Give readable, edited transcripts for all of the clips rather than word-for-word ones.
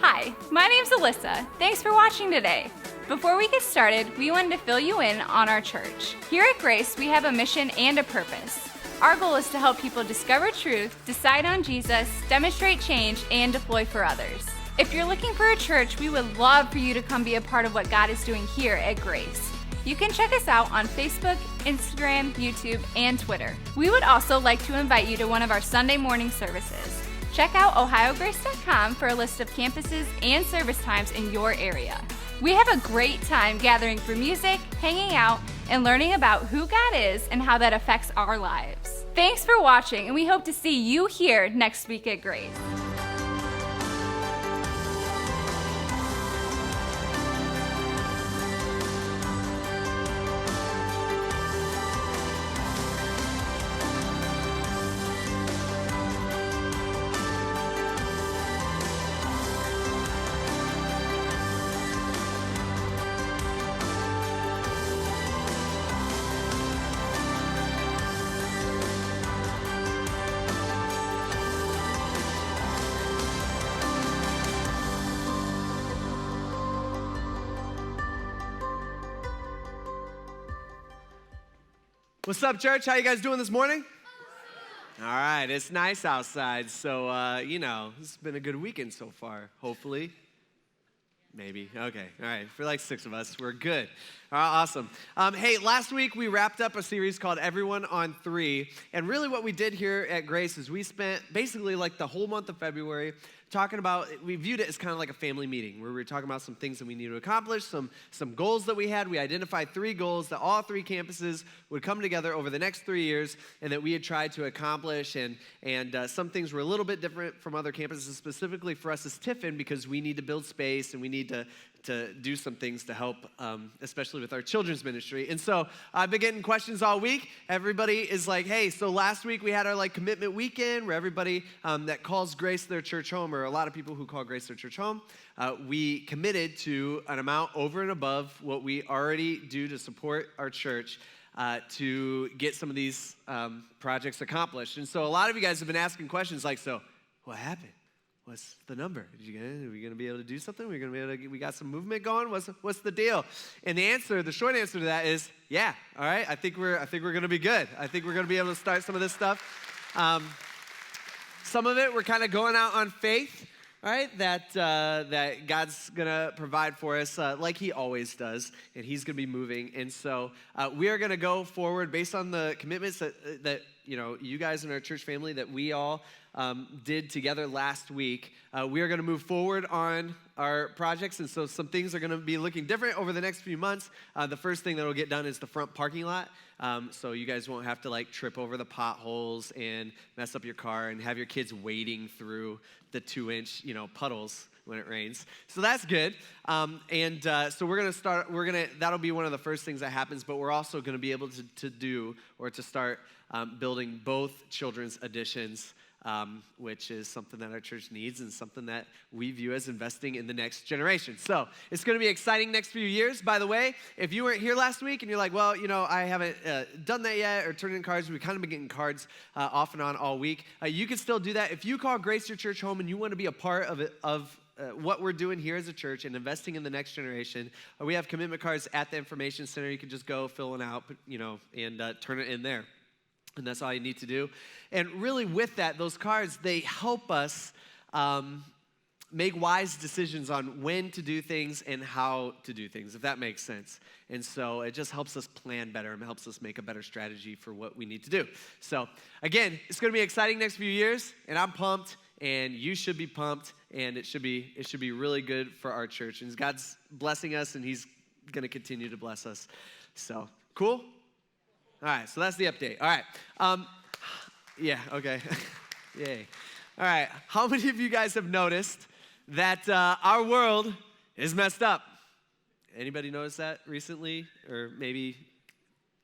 Hi, my name's Alyssa. Thanks for watching today. Before we get started, we wanted to fill you in on our church. Here at Grace, we have a mission and a purpose. Our goal is to help people discover truth, decide on Jesus, demonstrate change, and deploy for others. If you're looking for a church, we would love for you to come be a part of what God is doing here at Grace. You can check us out on Facebook, Instagram, YouTube, and Twitter. We would also like to invite you to one of our Sunday morning services. Check out ohiograce.com for a list of campuses and service times in your area. We have a great time gathering for music, hanging out, and learning about who God is and how that affects our lives. Thanks for watching, and we hope to see you here next week at Grace. What's up, church? How you guys doing this morning? All right, it's nice outside, so, it's been a good weekend so far, hopefully. Maybe. Okay. All right. For like 6 of us, we're good. All right, awesome. Hey, last week we wrapped up a series called Everyone on 3, and really what we did here at Grace is we spent basically like the whole month of February talking about, we viewed it as kind of like a family meeting where we were talking about some things that we need to accomplish, some goals that we had. We identified 3 goals that all 3 campuses would come together over the next 3 years and that we had tried to accomplish. And some things were a little bit different from other campuses, specifically for us as Tiffin, because we need to build space and we need to do some things to help, especially with our children's ministry. And so I've been getting questions all week. Everybody is like, hey, so last week we had our like commitment weekend where everybody that calls Grace their church home, or a lot of people who call Grace their church home, we committed to an amount over and above what we already do to support our church to get some of these projects accomplished. And so a lot of you guys have been asking questions like, so what happened? What's the number? Are we going to be able to do something? We got some movement going? What's the deal? And the short answer to that is, yeah. All right. I think we're going to be good. I think we're going to be able to start some of this stuff. Some of it we're kind of going out on faith, right? That God's going to provide for us like He always does, and He's going to be moving. And so we are going to go forward based on the commitments that you guys in our church family that we all did together last week. We are going to move forward on our projects, and so some things are going to be looking different over the next few months. The first thing that will get done is the front parking lot, so you guys won't have to like trip over the potholes and mess up your car and have your kids wading through the 2-inch puddles when it rains. So that's good. So we're going to start, that'll be one of the first things that happens, but we're also going to be able to start building both children's additions, which is something that our church needs and something that we view as investing in the next generation. So it's going to be exciting next few years. By the way, if you weren't here last week and you're like, well, I haven't done that yet or turned in cards, we've kind of been getting cards off and on all week. You can still do that. If you call Grace your church home and you want to be a part of what we're doing here as a church and investing in the next generation, we have commitment cards at the information center. You can just go fill it out, and turn it in there. And that's all you need to do. And really with that, those cards, they help us make wise decisions on when to do things and how to do things, if that makes sense. And so it just helps us plan better and helps us make a better strategy for what we need to do. So again, it's going to be exciting next few years, and I'm pumped, and you should be pumped, and it should be really good for our church. And God's blessing us, and He's going to continue to bless us. So, cool? All right, so that's the update. All right. Yeah, okay. Yay. All right, how many of you guys have noticed that our world is messed up? Anybody notice that recently? Or maybe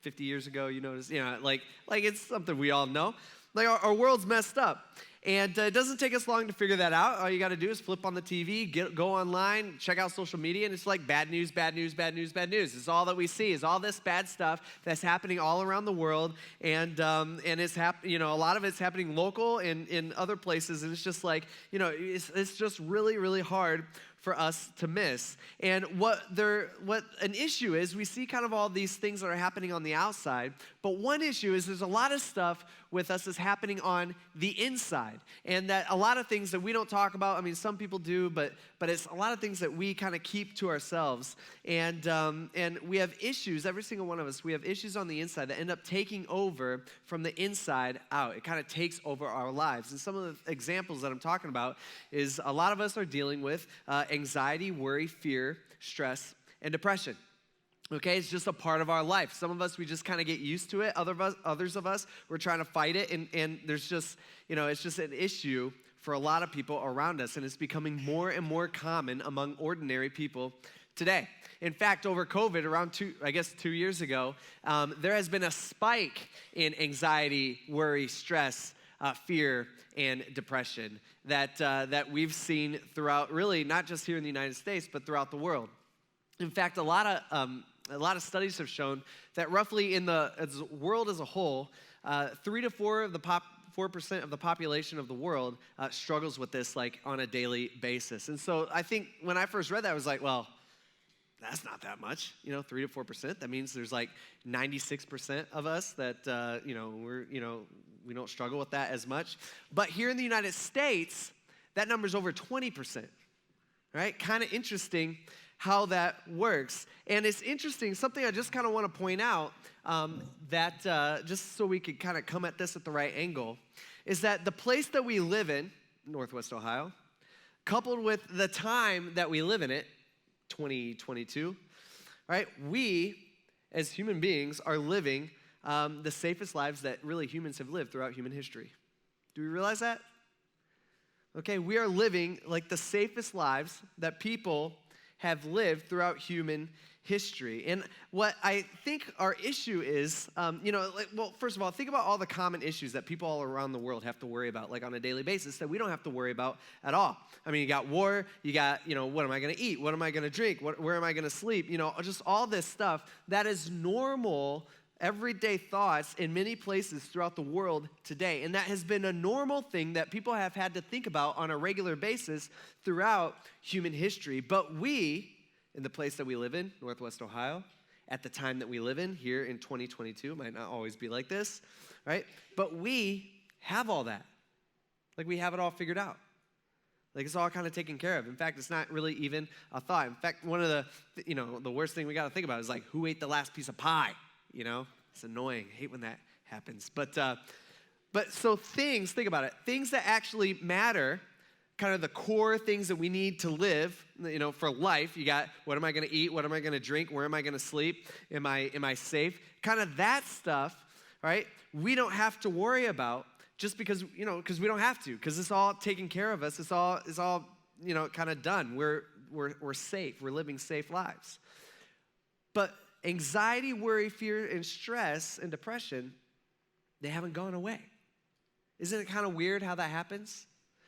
50 years ago you noticed? Like it's something we all know. Like our world's messed up. And it doesn't take us long to figure that out. All you got to do is flip on the TV, go online, check out social media, and it's like bad news, bad news, bad news, bad news. It's all that we see is all this bad stuff that's happening all around the world, and it's a lot of it's happening local and in other places, and it's just like, it's just really, really hard for us to miss. And what an issue is, we see kind of all these things that are happening on the outside, but one issue is there's a lot of stuff with us that's happening on the inside, and that a lot of things that we don't talk about, I mean, some people do, but it's a lot of things that we kind of keep to ourselves, and we have issues, every single one of us, we have issues on the inside that end up taking over from the inside out. It kind of takes over our lives, and some of the examples that I'm talking about is a lot of us are dealing with anxiety, worry, fear, stress, and depression. Okay, it's just a part of our life. Some of us, we just kind of get used to it. Others of us, we're trying to fight it, and there's just, it's just an issue for a lot of people around us, and it's becoming more and more common among ordinary people today. In fact, over COVID, around 2 years ago, there has been a spike in anxiety, worry, stress, fear, and depression that we've seen throughout, really not just here in the United States, but throughout the world. In fact, a lot of studies have shown that roughly in the world as a whole, 3 to 4 of the 4% of the population of the world struggles with this like on a daily basis. And so I think when I first read that, I was like, well, that's not that much, 3 to 4%. That means there's like 96% of us that we don't struggle with that as much. But here in the United States, that number's over 20%. Right? Kind of interesting how that works. And it's interesting, something I just kind of want to point out that just so we could kind of come at this at the right angle, is that the place that we live in, Northwest Ohio, coupled with the time that we live in it, 2022, right? We, as human beings, are living the safest lives that really humans have lived throughout human history. Do we realize that? Okay, we are living like the safest lives that people have lived throughout human history. And what I think our issue is, first of all, think about all the common issues that people all around the world have to worry about, like on a daily basis, that we don't have to worry about at all. I mean, you got war, you got, what am I going to eat? What am I going to drink? Where am I going to sleep? Just all this stuff that is normal, everyday thoughts in many places throughout the world today. And that has been a normal thing that people have had to think about on a regular basis throughout human history. But we, in the place that we live in, Northwest Ohio, at the time that we live in here in 2022, might not always be like this, right? But we have all that. Like we have it all figured out. Like it's all kind of taken care of. In fact, it's not really even a thought. In fact, one of the worst thing we got to think about is like, who ate the last piece of pie? It's annoying. I hate when that happens. But so think about it. Things that actually matter, kind of the core things that we need to live, for life. You got, what am I going to eat? What am I going to drink? Where am I going to sleep? Am I safe? Kind of that stuff, right? We don't have to worry about just because we don't have to, because it's all taken care of us. It's all kind of done. We're safe. We're living safe lives. But anxiety, worry, fear, and stress and depression, they haven't gone away. Isn't it kind of weird how that happens?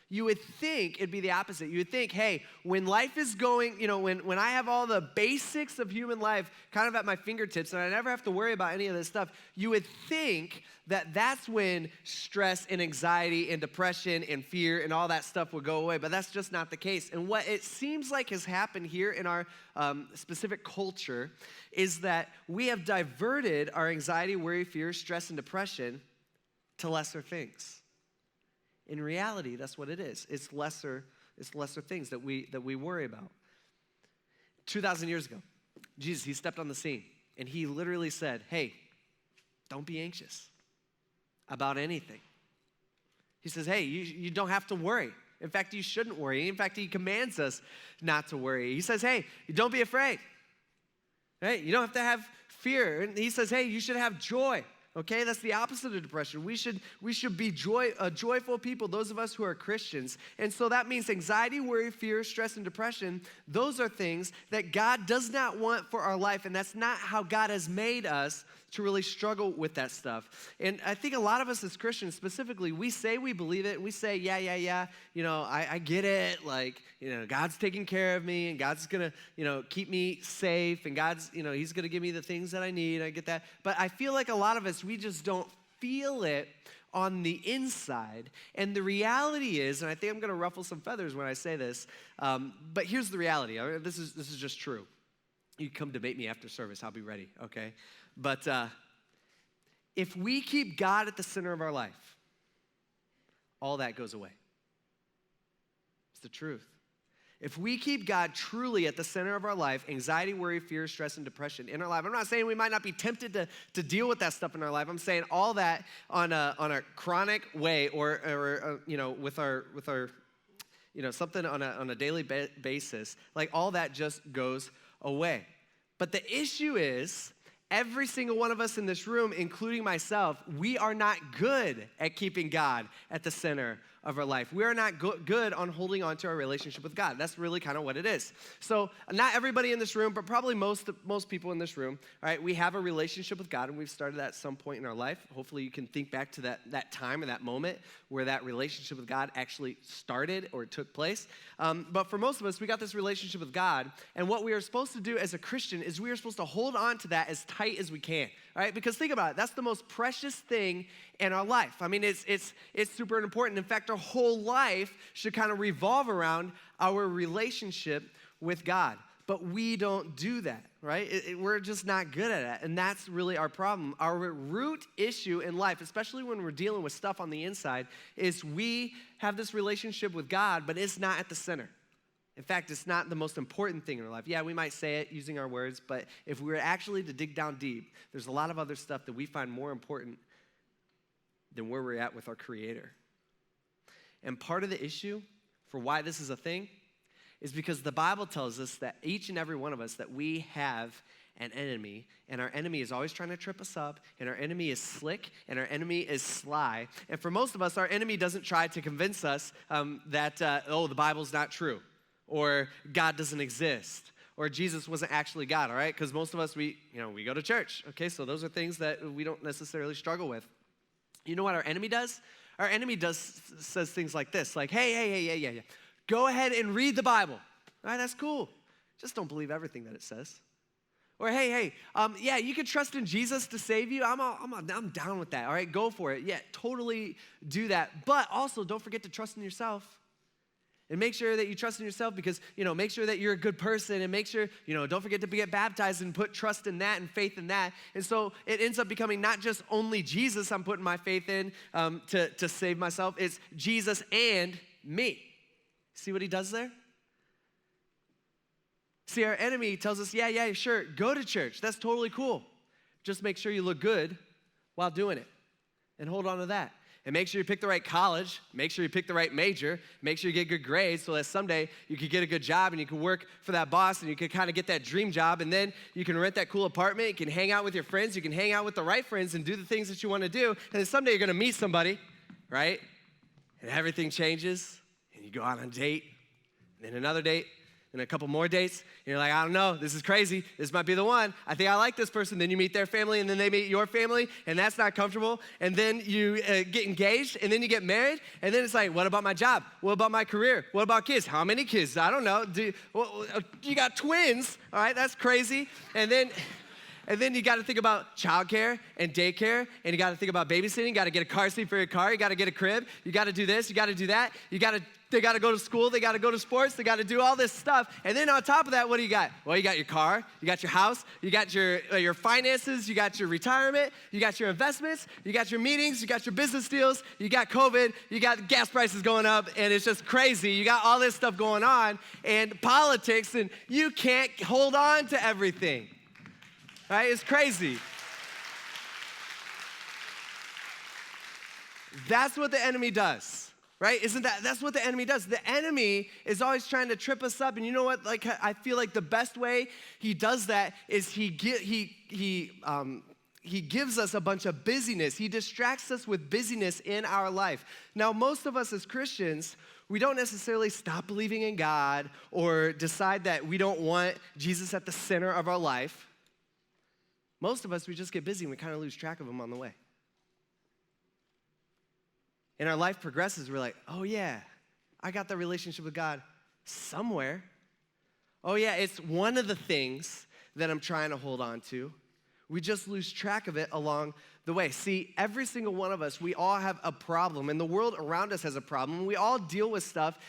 You would think it'd be the opposite. You would think, hey, when life is going, when I have all the basics of human life kind of at my fingertips and I never have to worry about any of this stuff, you would think that that's when stress and anxiety and depression and fear and all that stuff would go away. But that's just not the case. And what it seems like has happened here in our specific culture is that we have diverted our anxiety, worry, fear, stress, and depression to lesser things. In reality, that's what it is. It's lesser things that we worry about. 2,000 years ago, Jesus, he stepped on the scene and he literally said, hey, don't be anxious about anything. He says, hey, you don't have to worry. In fact, you shouldn't worry. In fact, he commands us not to worry. He says, hey, don't be afraid. Right? You don't have to have fear. And he says, hey, you should have joy. Okay, that's the opposite of depression. We should be joyful people, those of us who are Christians. And so that means anxiety, worry, fear, stress, and depression, those are things that God does not want for our life, and that's not how God has made us to really struggle with that stuff. And I think a lot of us as Christians specifically, we say we believe it, and we say, yeah, I get it, like, God's taking care of me, and God's gonna, keep me safe, and God's, he's gonna give me the things that I need, I get that. But I feel like a lot of us, we just don't feel it on the inside. And the reality is, and I think I'm gonna ruffle some feathers when I say this, but here's the reality. This is just true. You can come debate me after service, I'll be ready, okay? But if we keep God at the center of our life, all that goes away. It's the truth. If we keep God truly at the center of our life, anxiety, worry, fear, stress, and depression in our life, I'm not saying we might not be tempted to deal with that stuff in our life. I'm saying all that on a chronic way or with our something on a daily basis, like all that just goes away. But the issue is, every single one of us in this room, including myself, we are not good at keeping God at the center of our life. We are not good on holding on to our relationship with God. That's really kind of what it is. So not everybody in this room, but probably most people in this room, all right, we have a relationship with God, and we've started that at some point in our life. Hopefully you can think back to that time or that moment where that relationship with God actually started or took place. But for most of us, we got this relationship with God, and what we are supposed to do as a Christian is we are supposed to hold on to that as tight as we can, all right? Because think about it, that's the most precious thing in our life. I mean, it's super important. In fact, our whole life should kind of revolve around our relationship with God. But we don't do that, right? We're just not good at it. And that's really our problem. Our root issue in life, especially when we're dealing with stuff on the inside, is we have this relationship with God, but it's not at the center. In fact, it's not the most important thing in our life. Yeah, we might say it using our words, but if we were actually to dig down deep, there's a lot of other stuff that we find more important than where we're at with our Creator. And part of the issue for why this is a thing is because the Bible tells us that each and every one of us, that we have an enemy, and our enemy is always trying to trip us up, and our enemy is slick, and our enemy is sly. And for most of us, our enemy doesn't try to convince us that the Bible's not true, or God doesn't exist, or Jesus wasn't actually God, all right? Because most of us, we go to church, okay? So those are things that we don't necessarily struggle with. You know what our enemy does? Our enemy says things like this, like, hey, go ahead and read the Bible. All right, that's cool. Just don't believe everything that it says. Or hey, you can trust in Jesus to save you. I'm down with that. All right, go for it. Yeah, totally do that. But also, don't forget to trust in yourself. And make sure that you trust in yourself because, make sure that you're a good person, and make sure, don't forget to get baptized and put trust in that and faith in that. And so it ends up becoming not just only Jesus I'm putting my faith in to save myself. It's Jesus and me. See what he does there? See, our enemy tells us, yeah, sure, go to church. That's totally cool. Just make sure you look good while doing it and hold on to that. And make sure you pick the right college, make sure you pick the right major, make sure you get good grades so that someday you could get a good job and you can work for that boss and you can kind of get that dream job, and then you can rent that cool apartment, you can hang out with your friends, you can hang out with the right friends and do the things that you want to do, and then someday you're going to meet somebody, right? And everything changes, and you go out on a date, and then another date, and a couple more dates, and you're like, I don't know, this is crazy. This might be the one. I think I like this person. Then you meet their family, and then they meet your family, and that's not comfortable. And then you get engaged, and then you get married, and then it's like, what about my job? What about my career? What about kids? How many kids? I don't know. You got twins, all right? That's crazy. And then you got to think about childcare and daycare, and you got to think about babysitting. You got to get a car seat for your car. You got to get a crib. You got to do this. You got to do that. They got to go to school. They got to go to sports. They got to do all this stuff. And then on top of that, what do you got? Well, you got your car. You got your house. You got your finances. You got your retirement. You got your investments. You got your meetings. You got your business deals. You got COVID. You got gas prices going up, and it's just crazy. You got all this stuff going on, and politics, and you can't hold on to everything. Right? It's crazy. That's what the enemy does, right? That's what the enemy does. The enemy is always trying to trip us up, and you know what? Like, I feel like the best way he does that is he gives us a bunch of busyness. He distracts us with busyness in our life. Now, most of us as Christians, we don't necessarily stop believing in God or decide that we don't want Jesus at the center of our life. Most of us, we just get busy and we kind of lose track of them on the way. And our life progresses. We're like, oh yeah, I got that relationship with God somewhere. Oh yeah, it's one of the things that I'm trying to hold on to. We just lose track of it along the way. See, every single one of us, we all have a problem, and the world around us has a problem. We all deal with stuff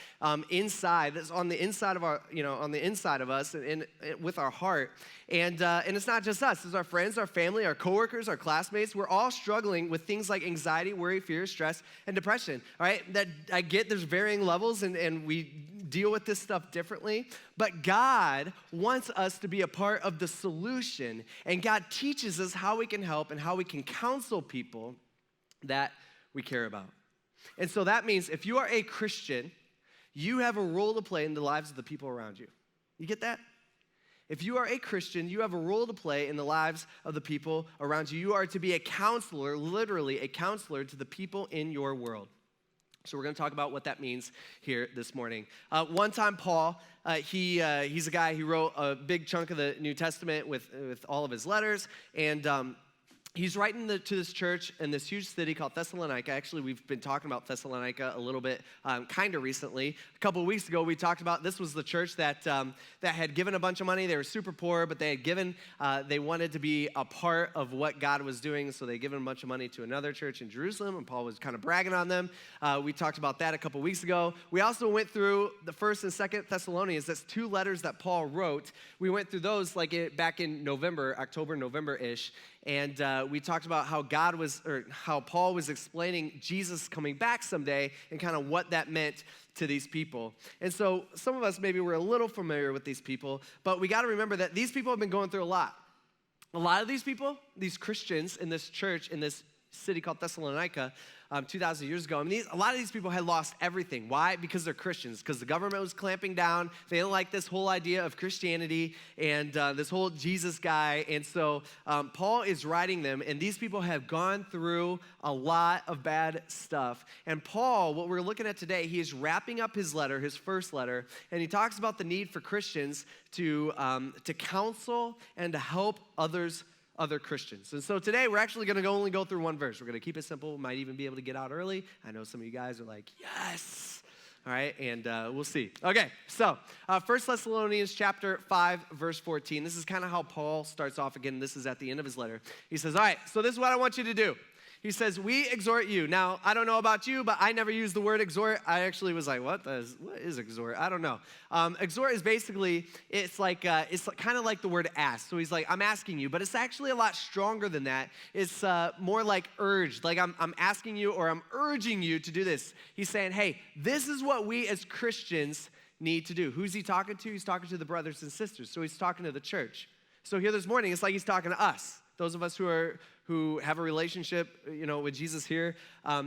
inside, that's on the inside of our, on the inside of us, and with our heart. And it's not just us; it's our friends, our family, our coworkers, our classmates. We're all struggling with things like anxiety, worry, fear, stress, and depression. All right, that I get. There's varying levels, and we deal with this stuff differently. But God wants us to be a part of the solution, and God teaches us how we can help and how we can counsel people that we care about. And so that means if you are a Christian, you have a role to play in the lives of the people around you. You get that? If you are a Christian, you have a role to play in the lives of the people around you. You are to be a counselor, literally a counselor to the people in your world. So we're going to talk about what that means here this morning. One time, Paul, he's a guy who wrote a big chunk of the New Testament with all of his letters, and he's writing to this church in this huge city called Thessalonica. Actually, we've been talking about Thessalonica a little bit kind of recently. A couple of weeks ago, we talked about this was the church that had given a bunch of money. They were super poor, but they had given, they wanted to be a part of what God was doing, so they had given a bunch of money to another church in Jerusalem, and Paul was kind of bragging on them. We talked about that a couple of weeks ago. We also went through the 1st and 2nd Thessalonians. That's 2 letters that Paul wrote. We went through those back in November, October, November-ish. And we talked about how Paul was explaining Jesus coming back someday and kind of what that meant to these people. And so some of us maybe were a little familiar with these people, but we got to remember that these people have been going through a lot. A lot of these people, these Christians in this church, in this city called Thessalonica, 2,000 years ago. A lot of these people had lost everything. Why? Because they're Christians. Because the government was clamping down. They didn't like this whole idea of Christianity and this whole Jesus guy. And so Paul is writing them, and these people have gone through a lot of bad stuff. And Paul, what we're looking at today, he is wrapping up his letter, his first letter, and he talks about the need for Christians to counsel and to help other Christians. And so today we're actually going to only go through one verse. We're going to keep it simple. Might even be able to get out early. I know some of you guys are like, yes. All right, and we'll see. Okay, so 1 Thessalonians chapter 5, verse 14. This is kind of how Paul starts off again. This is at the end of his letter. He says, all right, so this is what I want you to do. He says, we exhort you. Now, I don't know about you, but I never use the word exhort. I actually was like, what is exhort? I don't know. Exhort is basically, it's kind of like the word ask. So he's like, I'm asking you, but it's actually a lot stronger than that. It's more like urged, like I'm asking you or I'm urging you to do this. He's saying, hey, this is what we as Christians need to do. Who's he talking to? He's talking to the brothers and sisters. So he's talking to the church. So here this morning, it's like he's talking to us. Those of us who have a relationship, with Jesus here,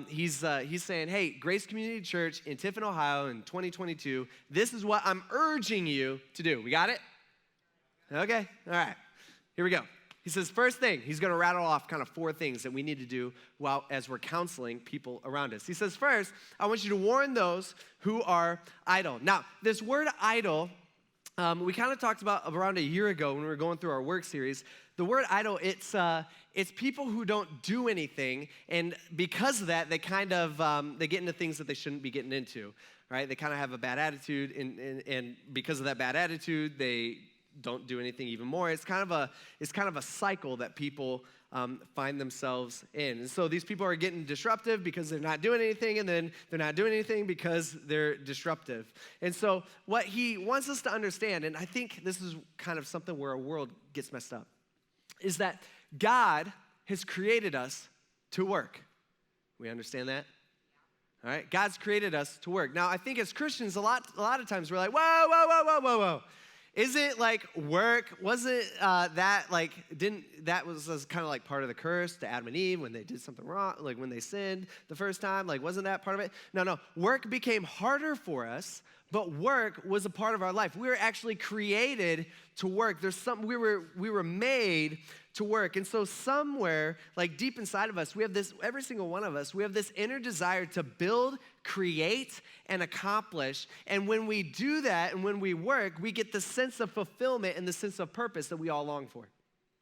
he's saying, hey, Grace Community Church in Tiffin, Ohio in 2022, this is what I'm urging you to do. We got it? Okay, all right, here we go. He says, first thing, he's going to rattle off kind of 4 things that we need to do as we're counseling people around us. He says, first, I want you to warn those who are idle. Now, this word idle, we kind of talked about around a year ago when we were going through our work series. The word idle, it's people who don't do anything, and because of that, they kind of they get into things that they shouldn't be getting into, right? They kind of have a bad attitude, and because of that bad attitude, they don't do anything even more. It's kind of a cycle that people find themselves in. And so these people are getting disruptive because they're not doing anything, and then they're not doing anything because they're disruptive. And so what he wants us to understand, and I think this is kind of something where our world gets messed up, is that God has created us to work. We understand that? All right? God's created us to work. Now, I think as Christians, a lot of times we're like, whoa. Is it like work? Wasn't that was kind of like part of the curse to Adam and Eve when they did something wrong, like when they sinned the first time? Like, wasn't that part of it? No. Work became harder for us, but work was a part of our life. We were actually created to work. There's something we were made to work. And so somewhere, like deep inside of us, we have this, every single one of us, we have this inner desire to build, create, and accomplish. And when we do that and when we work, we get the sense of fulfillment and the sense of purpose that we all long for.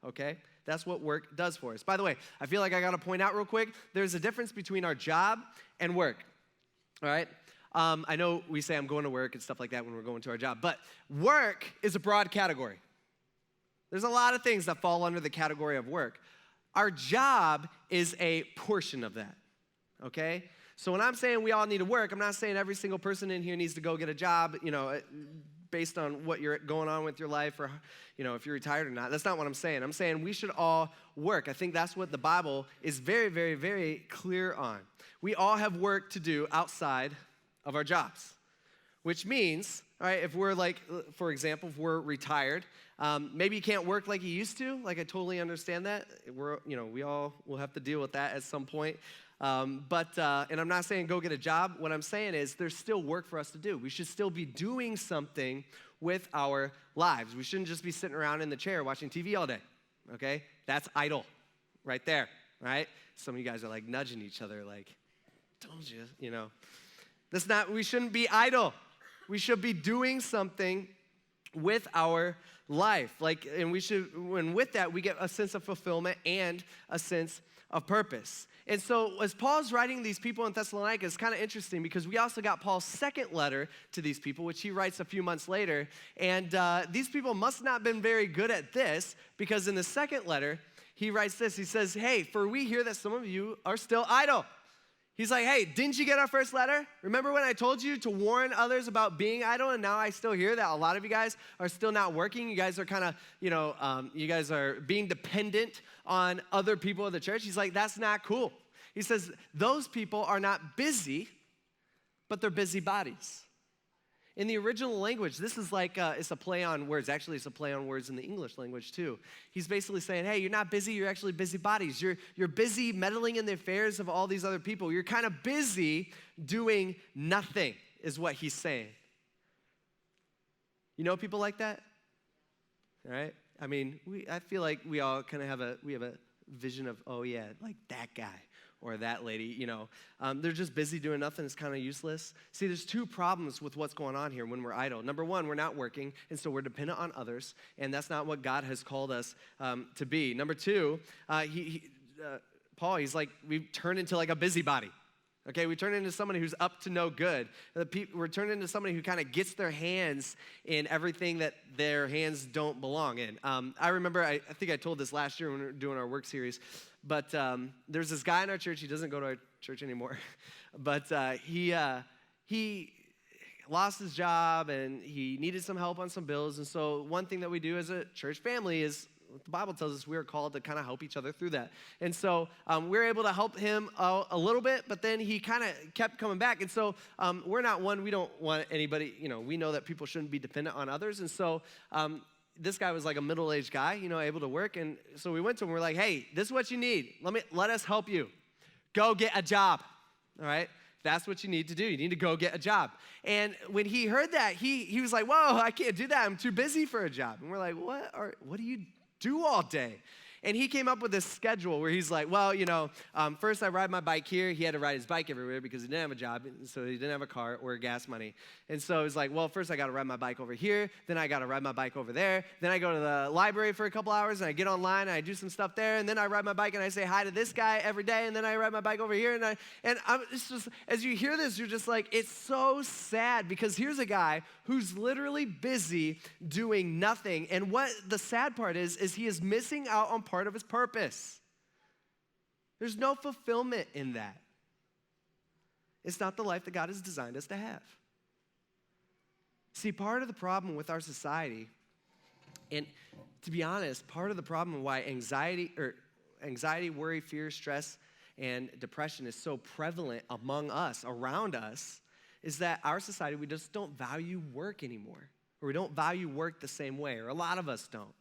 okay? That's what work does for us. By the way, I feel like I got to point out real quick, there's a difference between our job and work, all right? I know we say I'm going to work and stuff like that when we're going to our job, but work is a broad category. There's a lot of things that fall under the category of work. Our job is a portion of that, okay? So when I'm saying we all need to work, I'm not saying every single person in here needs to go get a job, based on what you're going on with your life or, if you're retired or not. That's not what I'm saying. I'm saying we should all work. I think that's what the Bible is very, very, very clear on. We all have work to do outside of our jobs, which means, all right, if we're like, for example, if we're retired, maybe you can't work like you used to. Like, I totally understand that. We all will have to deal with that at some point. And I'm not saying go get a job. What I'm saying is there's still work for us to do. We should still be doing something with our lives. We shouldn't just be sitting around in the chair watching TV all day, okay? That's idle right there, right? Some of you guys are like nudging each other like, told you, we shouldn't be idle. We should be doing something with our life. And with that, we get a sense of fulfillment and a sense of purpose. And so as Paul's writing these people in Thessalonica, it's kind of interesting because we also got Paul's second letter to these people, which he writes a few months later. And these people must not have been very good at this because in the second letter, he writes this. He says, hey, for we hear that some of you are still idle. He's like, hey, didn't you get our first letter? Remember when I told you to warn others about being idle? And now I still hear that a lot of you guys are still not working. You guys are kind of, you guys are being dependent on other people of the church. He's like, that's not cool. He says, those people are not busy, but they're busybodies. In the original language, this is like, it's a play on words. Actually, it's a play on words in the English language, too. He's basically saying, hey, you're not busy, you're actually busybodies. You're busy meddling in the affairs of all these other people. You're kind of busy doing nothing, is what he's saying. You know people like that? All right? I mean, I feel like we all kind of have a vision of, oh, yeah, like that guy. Or that lady, they're just busy doing nothing. It's kind of useless. See, there's two problems with what's going on here when we're idle. Number one, we're not working, and so we're dependent on others, and that's not what God has called us to be. Number two, Paul, he's like, we've turned into like a busybody. Okay, we turn into somebody who's up to no good. We're turned into somebody who kind of gets their hands in everything that their hands don't belong in. I remember, I think I told this last year when we were doing our work series, but there's this guy in our church. He doesn't go to our church anymore, but he lost his job and he needed some help on some bills. And so one thing that we do as a church family is, the Bible tells us we are called to kind of help each other through that. And so we were able to help him a little bit, but then he kind of kept coming back. And so we don't want anybody, we know that people shouldn't be dependent on others. And so this guy was like a middle-aged guy, able to work. And so we went to him, we're like, hey, this is what you need. Let us help you. Go get a job, all right? That's what you need to do. You need to go get a job. And when he heard that, he was like, whoa, I can't do that. I'm too busy for a job. And we're like, what do you do all day? And he came up with this schedule where he's like, well, first I ride my bike here. He had to ride his bike everywhere because he didn't have a job, so he didn't have a car or gas money. And so he's like, well, first I got to ride my bike over here. Then I got to ride my bike over there. Then I go to the library for a couple hours, and I get online, and I do some stuff there. And then I ride my bike, and I say hi to this guy every day. And then I ride my bike over here. It's just, as you hear this, you're just like, it's so sad because here's a guy who's literally busy doing nothing. And what the sad part is he is missing out on part of his purpose. There's no fulfillment in that. It's not the life that God has designed us to have. See, part of the problem with our society, and to be honest, part of the problem why anxiety, worry, fear, stress, and depression is so prevalent among us, around us, is that our society, we just don't value work anymore. Or we don't value work the same way, or a lot of us don't.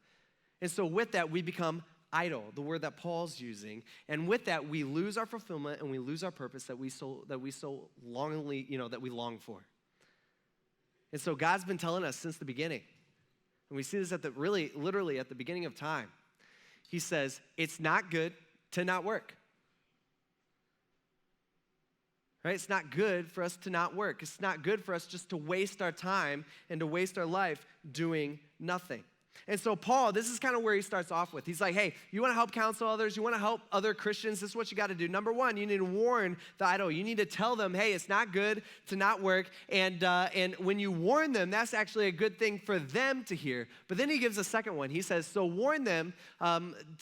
And so with that, we become idle, the word that Paul's using. And with that, we lose our fulfillment and we lose our purpose that we so longingly, that we long for. And so God's been telling us since the beginning, and we see this literally at the beginning of time. He says, it's not good to not work. Right? It's not good for us to not work. It's not good for us just to waste our time and to waste our life doing nothing. And so Paul, this is kind of where he starts off with. He's like, hey, you want to help counsel others? You want to help other Christians? This is what you got to do. Number one, you need to warn the idol. You need to tell them, hey, it's not good to not work. And when you warn them, that's actually a good thing for them to hear. But then he gives a second one. He says, so warn them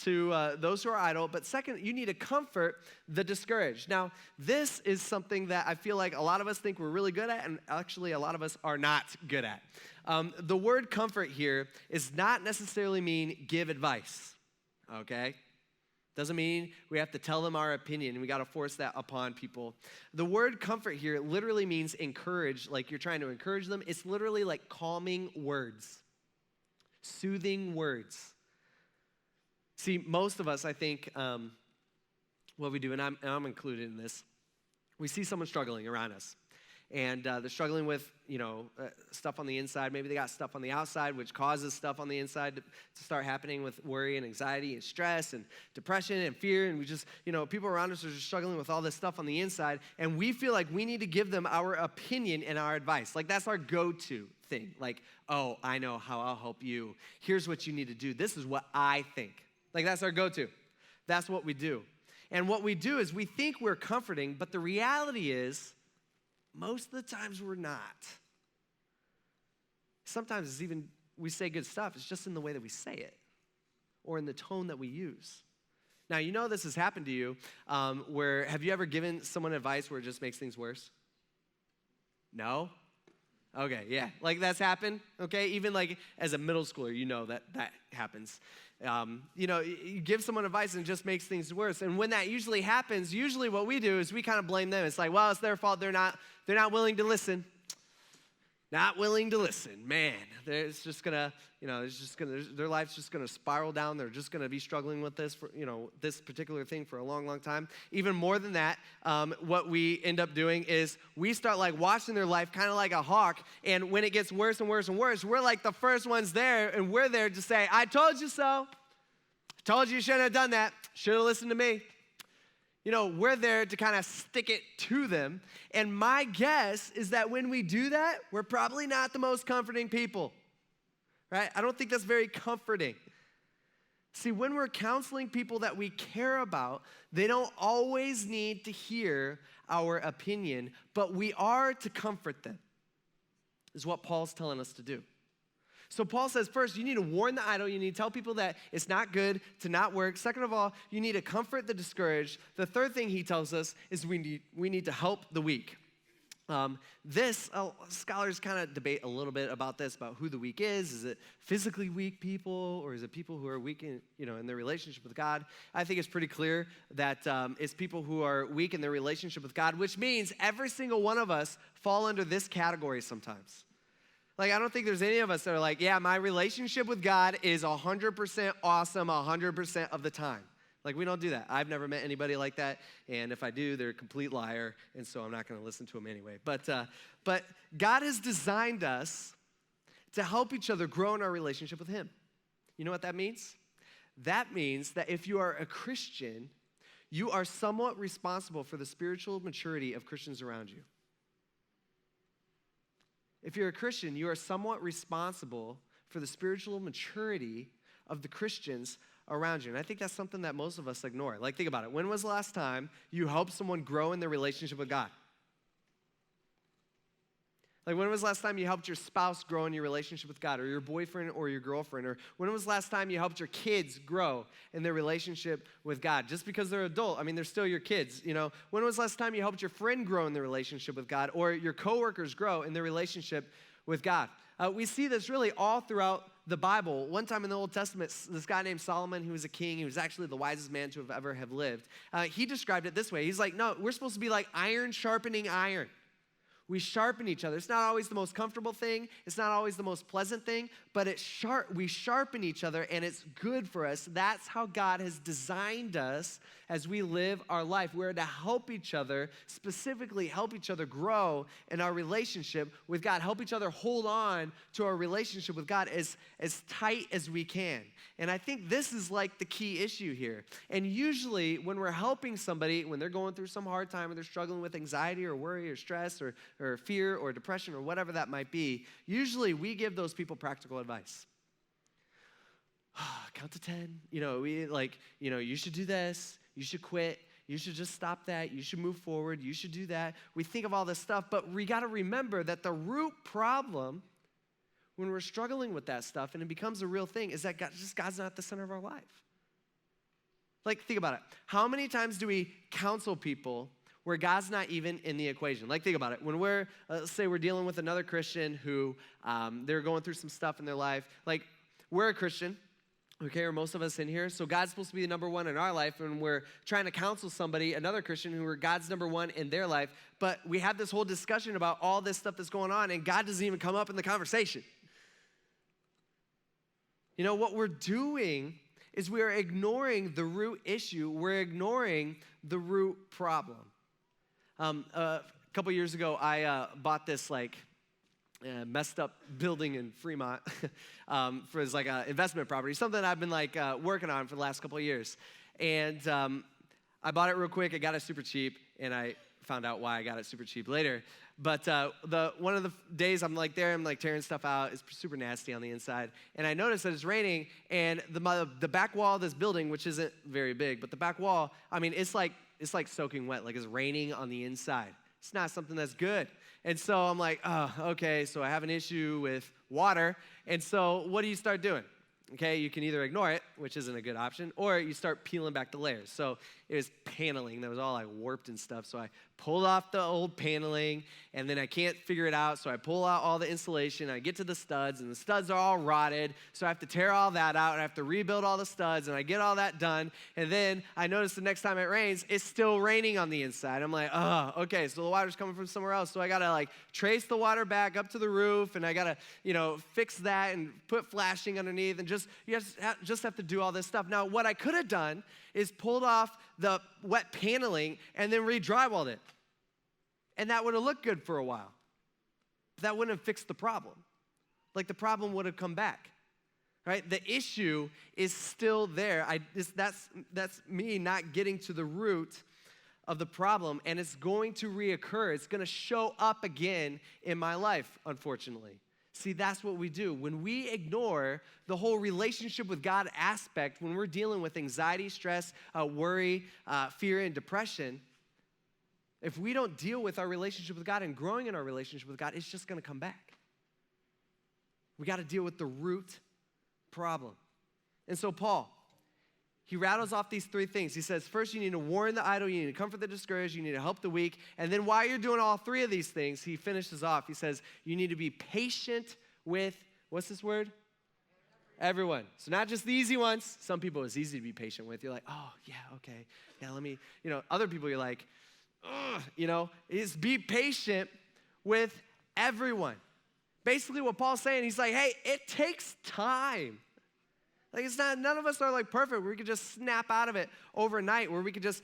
to those who are idle. But second, you need to comfort the discouraged. Now, this is something that I feel like a lot of us think we're really good at, and actually a lot of us are not good at. The word comfort here does not necessarily mean give advice, okay? Doesn't mean we have to tell them our opinion and we got to force that upon people. The word comfort here literally means encourage, like you're trying to encourage them. It's literally like calming words, soothing words. See, most of us, I think, what we do, and I'm included in this, we see someone struggling around us. And they're struggling with, stuff on the inside. Maybe they got stuff on the outside, which causes stuff on the inside to start happening with worry and anxiety and stress and depression and fear. And we just, people around us are just struggling with all this stuff on the inside. And we feel like we need to give them our opinion and our advice. Like that's our go-to thing. Like, oh, I know how I'll help you. Here's what you need to do. This is what I think. Like that's our go-to. That's what we do. And what we do is we think we're comforting, but the reality is, most of the times we're not. Sometimes it's even, we say good stuff, it's just in the way that we say it or in the tone that we use. Now, this has happened to you where, have you ever given someone advice where it just makes things worse? No? Okay, yeah. Like that's happened, okay? Even like as a middle schooler, that happens. You give someone advice and it just makes things worse. And when that usually happens, usually what we do is we kind of blame them. It's like, well, it's their fault. They're not willing to listen. Not willing to listen. Man, their life's just gonna spiral down. They're just gonna be struggling with this for, this particular thing for a long, long time. Even more than that, what we end up doing is we start like watching their life kind of like a hawk. And when it gets worse and worse and worse, we're like the first ones there, and we're there to say, I told you so. I told you shouldn't have done that. Should have listened to me. We're there to kind of stick it to them. And my guess is that when we do that, we're probably not the most comforting people, right? I don't think that's very comforting. See, when we're counseling people that we care about, they don't always need to hear our opinion, but we are to comfort them, is what Paul's telling us to do. So Paul says, first, you need to warn the idle. You need to tell people that it's not good to not work. Second of all, you need to comfort the discouraged. The third thing he tells us is we need to help the weak. Scholars kind of debate a little bit about this, about who the weak is. Is it physically weak people, or is it people who are weak in their relationship with God? I think it's pretty clear that it's people who are weak in their relationship with God, which means every single one of us fall under this category sometimes. Like, I don't think there's any of us that are like, yeah, my relationship with God is 100% awesome 100% of the time. Like, we don't do that. I've never met anybody like that, and if I do, they're a complete liar, and so I'm not going to listen to them anyway. But God has designed us to help each other grow in our relationship with Him. You know what that means? That means that if you are a Christian, you are somewhat responsible for the spiritual maturity of Christians around you. If you're a Christian, you are somewhat responsible for the spiritual maturity of the Christians around you. And I think that's something that most of us ignore. Like, think about it. When was the last time you helped someone grow in their relationship with God? Like, when was the last time you helped your spouse grow in your relationship with God, or your boyfriend or your girlfriend? Or when was the last time you helped your kids grow in their relationship with God? Just because they're adult, they're still your kids, When was the last time you helped your friend grow in their relationship with God, or your coworkers grow in their relationship with God? We see this really all throughout the Bible. One time in the Old Testament, this guy named Solomon, who was a king, he was actually the wisest man to have ever have lived. He described it this way. He's like, no, we're supposed to be like iron sharpening iron. We sharpen each other. It's not always the most comfortable thing. It's not always the most pleasant thing, but we sharpen each other, and it's good for us. That's how God has designed us as we live our life. We're to help each other, specifically help each other grow in our relationship with God, help each other hold on to our relationship with God as tight as we can. And I think this is like the key issue here. And usually when we're helping somebody, when they're going through some hard time, or they're struggling with anxiety or worry or stress or fear or depression or whatever that might be, usually we give those people practical advice. count to 10. You should do this. You should quit. You should just stop that. You should move forward. You should do that. We think of all this stuff, but we got to remember that the root problem when we're struggling with that stuff and it becomes a real thing is that God's not at the center of our life. Like, think about it. How many times do we counsel people where God's not even in the equation? Like, think about it. When let's say we're dealing with another Christian who they're going through some stuff in their life. Like, we're a Christian, okay, or most of us in here, so God's supposed to be the number one in our life, and we're trying to counsel somebody, another Christian, who are God's number one in their life, but we have this whole discussion about all this stuff that's going on, and God doesn't even come up in the conversation. What we're doing is we are ignoring the root issue. We're ignoring the root problem. A couple years ago, I bought this messed up building in Fremont for as like an investment property, something I've been working on for the last couple of years. And I bought it real quick. I got it super cheap, and I found out why I got it super cheap later. But one of the days I'm tearing stuff out. It's super nasty on the inside. And I noticed that it's raining, and the back wall of this building, which isn't very big, but the back wall, it's like soaking wet, like it's raining on the inside. It's not something that's good. And so I'm like, oh, okay, so I have an issue with water. And so what do you start doing? Okay, you can either ignore it, which isn't a good option, or you start peeling back the layers. So it was paneling that was all warped and stuff. So I pulled off the old paneling, and then I can't figure it out. So I pull out all the insulation. I get to the studs, and the studs are all rotted. So I have to tear all that out, and I have to rebuild all the studs, and I get all that done. And then I notice the next time it rains, it's still raining on the inside. I'm like, oh, okay, so the water's coming from somewhere else. So I got to trace the water back up to the roof, and I got to, fix that and put flashing underneath, and you just have to do all this stuff. Now, what I could have done is pulled off the wet paneling and then re-drywalled it. And that would have looked good for a while. But that wouldn't have fixed the problem. The problem would have come back, right? The issue is still there. That's me not getting to the root of the problem, and it's going to reoccur. It's going to show up again in my life, unfortunately. See, that's what we do. When we ignore the whole relationship with God aspect, when we're dealing with anxiety, stress, worry, fear, and depression, if we don't deal with our relationship with God and growing in our relationship with God, it's just going to come back. We got to deal with the root problem. And so Paul, he rattles off these three things. He says, first, you need to warn the idle, you need to comfort the discouraged, you need to help the weak. And then while you're doing all three of these things, he finishes off. He says, you need to be patient with, what's this word? Everyone. So not just the easy ones. Some people it's easy to be patient with. You're like, oh, yeah, okay. Yeah, let me, other people you're like, ugh, is be patient with everyone. Basically what Paul's saying, he's like, hey, it takes time. It's not, none of us are perfect where we could just snap out of it overnight, where we could just,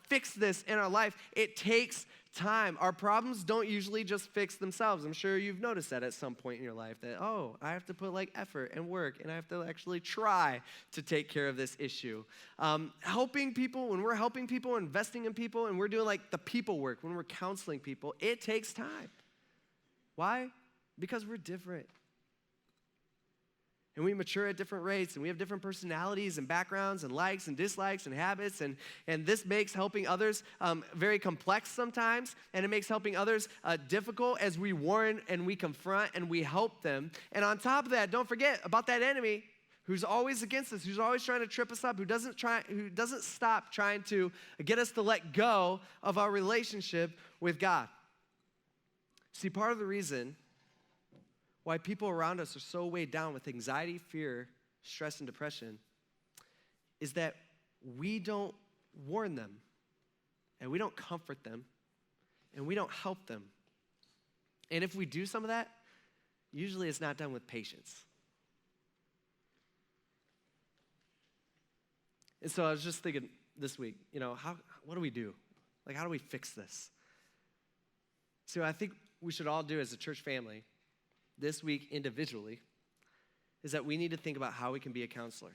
fix this in our life. It takes time. Our problems don't usually just fix themselves. I'm sure you've noticed that at some point in your life that, oh, I have to put effort and work, and I have to actually try to take care of this issue. Helping people, when we're helping people, investing in people, and we're doing the people work, when we're counseling people, it takes time. Why? Because we're different. And we mature at different rates, and we have different personalities and backgrounds and likes and dislikes and habits, and this makes helping others very complex sometimes, and it makes helping others difficult as we warn and we confront and we help them. And on top of that, don't forget about that enemy who's always against us, who's always trying to trip us up, who doesn't stop trying to get us to let go of our relationship with God. See, part of the reason why people around us are so weighed down with anxiety, fear, stress, and depression is that we don't warn them, and we don't comfort them, and we don't help them. And if we do some of that, usually it's not done with patience. And so I was just thinking this week, what do we do? How do we fix this? So I think we should all do as a church family this week individually is that we need to think about how we can be a counselor.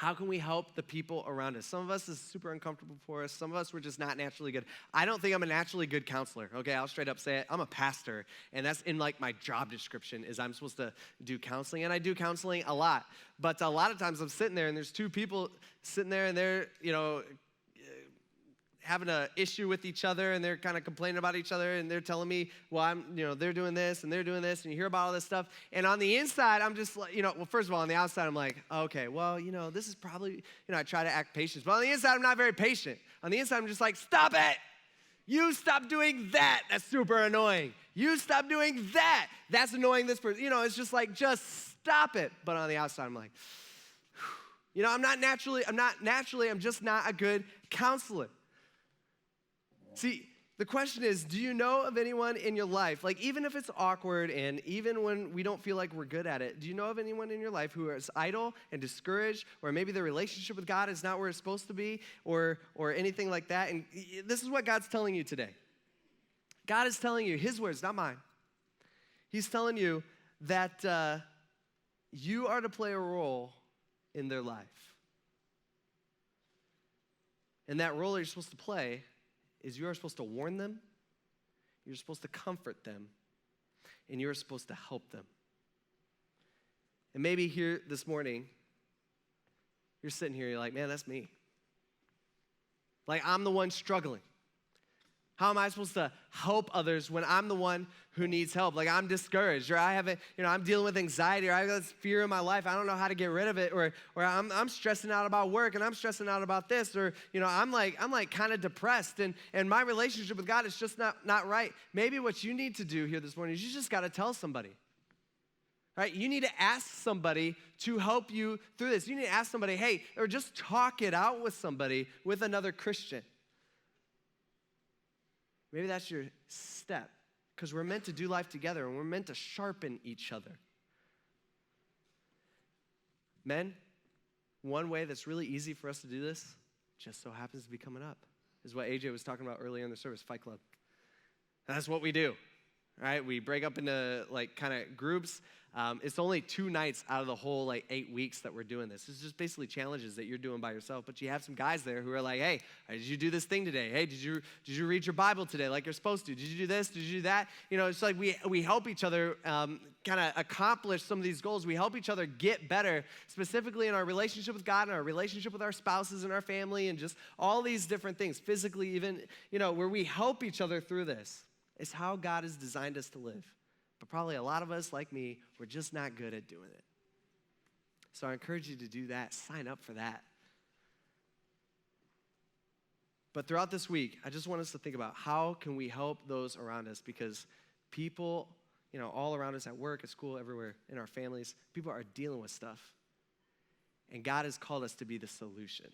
How can we help the people around us? Some of us is super uncomfortable for us. Some of us, we're just not naturally good. I don't think I'm a naturally good counselor, okay? I'll straight up say it. I'm a pastor, and that's in like my job description is I'm supposed to do counseling, and I do counseling a lot. But a lot of times I'm sitting there, and there's two people sitting there, and they're, having an issue with each other, and they're kind of complaining about each other, and they're telling me, well, they're doing this, and they're doing this, and you hear about all this stuff. And on the inside, I'm just like, well, first of all, on the outside, I'm like, okay, well, this is probably, I try to act patient. But on the inside, I'm not very patient. On the inside, I'm just like, stop it. You stop doing that. That's super annoying. You stop doing that. That's annoying this person. It's just like, just stop it. But on the outside, I'm like, I'm just not a good counselor. See, the question is, do you know of anyone in your life, like even if it's awkward and even when we don't feel like we're good at it, do you know of anyone in your life who is idle and discouraged, or maybe their relationship with God is not where it's supposed to be, or anything like that? And this is what God's telling you today. God is telling you, his words, not mine. He's telling you that you are to play a role in their life. And that role you're supposed to play is you are supposed to warn them, you're supposed to comfort them, and you're supposed to help them. And maybe here this morning, you're sitting here, you're like, man, that's me. Like, I'm the one struggling. How am I supposed to help others when I'm the one who needs help? Like, I'm discouraged, or I haven't, I'm dealing with anxiety, or I have this fear in my life. I don't know how to get rid of it, or I'm stressing out about work, and I'm stressing out about this, or I'm like kind of depressed, and my relationship with God is just not right. Maybe what you need to do here this morning is you just got to tell somebody. Right? You need to ask somebody to help you through this. You need to ask somebody, hey, or just talk it out with somebody, with another Christian. Maybe that's your step, because we're meant to do life together, and we're meant to sharpen each other. Men, one way that's really easy for us to do this, just so happens to be coming up, is what AJ was talking about earlier in the service, Fight Club. And that's what we do, right? We break up into kind of groups. It's only 2 nights out of the whole 8 weeks that we're doing this. It's just basically challenges that you're doing by yourself. But you have some guys there who are like, hey, did you do this thing today? Hey, did you read your Bible today like you're supposed to? Did you do this? Did you do that? It's like we help each other kind of accomplish some of these goals. We help each other get better, specifically in our relationship with God and our relationship with our spouses and our family and just all these different things, physically even, where we help each other through this. It's how God has designed us to live. But probably a lot of us, like me, we're just not good at doing it. So I encourage you to do that. Sign up for that. But throughout this week, I just want us to think about how can we help those around us, because people, all around us at work, at school, everywhere, in our families, people are dealing with stuff. And God has called us to be the solution.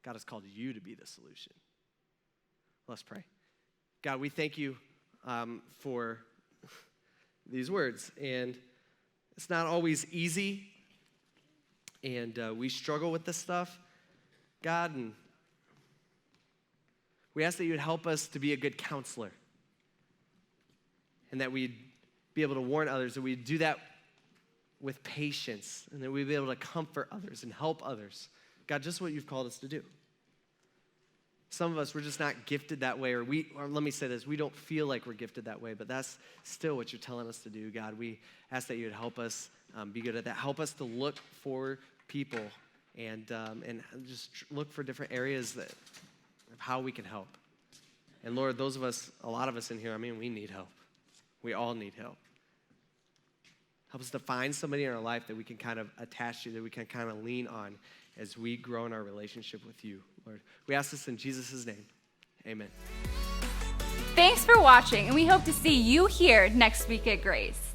God has called you to be the solution. Let's pray. God, we thank you for these words, and it's not always easy, and we struggle with this stuff, God, and we ask that you would help us to be a good counselor, and that we'd be able to warn others, that we'd do that with patience, and that we'd be able to comfort others and help others. God, just what you've called us to do. Some of us, we're just not gifted that way, or let me say this, we don't feel like we're gifted that way, but that's still what you're telling us to do, God. We ask that you would help us be good at that. Help us to look for people and just look for different areas of how we can help. And Lord, those of us, a lot of us in here, we need help. We all need help. Help us to find somebody in our life that we can kind of attach to, that we can kind of lean on as we grow in our relationship with you, Lord. We ask this in Jesus' name. Amen. Thanks for watching, and we hope to see you here next week at Grace.